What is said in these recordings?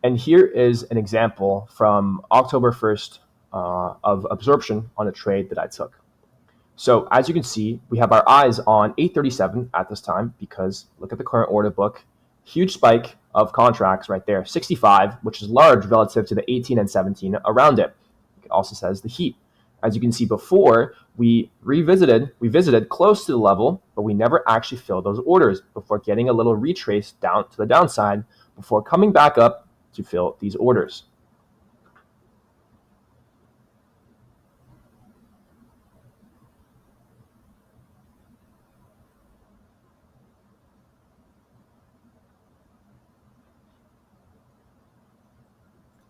And here is an example from October 1st of absorption on a trade that I took. So as you can see, we have our eyes on 837 at this time because look at the current order book. Huge spike of contracts right there, 65, which is large relative to the 18 and 17 around it. It also says the heat. As you can see before, we visited close to the level, but we never actually filled those orders before getting a little retrace down to the downside before coming back up to fill these orders.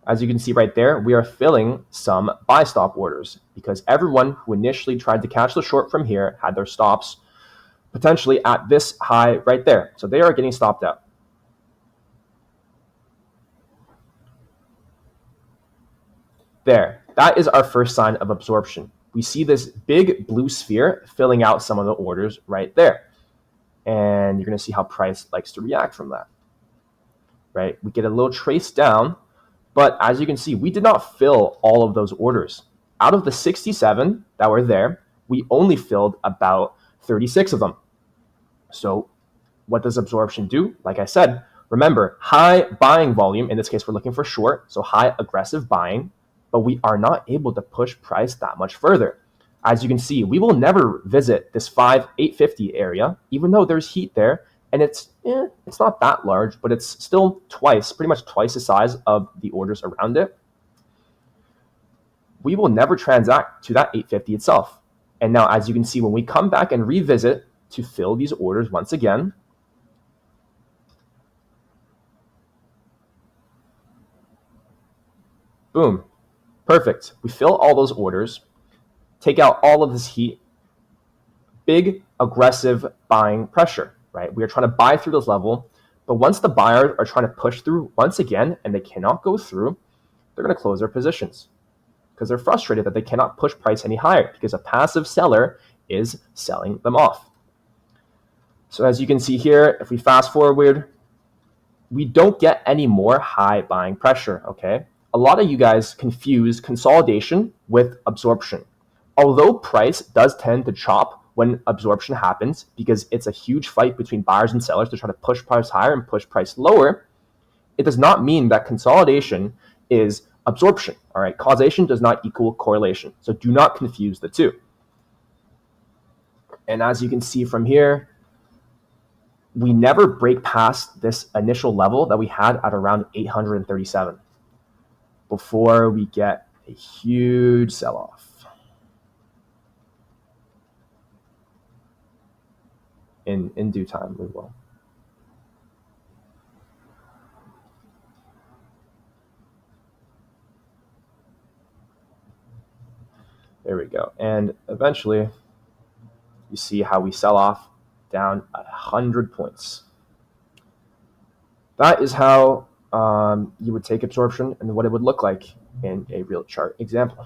As you can see right there, we are filling some buy stop orders because everyone who initially tried to catch the short from here had their stops potentially at this high right there. So they are getting stopped out. There, that is our first sign of absorption. We see this big blue sphere filling out some of the orders right there. And you're going to see how price likes to react from that, right? We get a little trace down, but as you can see, we did not fill all of those orders. Out of the 67 that were there, we only filled about 36 of them. So what does absorption do? Like I said, remember, high buying volume, in this case, we're looking for short, so high aggressive buying, but we are not able to push price that much further. As you can see, we will never visit this 850 area, even though there's heat there, and it's not that large, but it's still pretty much twice the size of the orders around it. We will never transact to that 850 itself. And now, as you can see, when we come back and revisit to fill these orders once again, boom, perfect. We fill all those orders, take out all of this heat, big aggressive buying pressure, right? We are trying to buy through this level, but once the buyers are trying to push through once again and they cannot go through, they're going to close their positions because they're frustrated that they cannot push price any higher because a passive seller is selling them off. So as you can see here, if we fast forward, we don't get any more high buying pressure, okay? A lot of you guys confuse consolidation with absorption. Although price does tend to chop when absorption happens because it's a huge fight between buyers and sellers to try to push price higher and push price lower, it does not mean that consolidation is absorption, all right? Causation does not equal correlation, so do not confuse the two. And as you can see from here, we never break past this initial level that we had at around 837 before we get a huge sell-off. In due time, we will. There we go. And eventually, you see how we sell off down 100 points. That is how you would take absorption and what it would look like in a real chart example.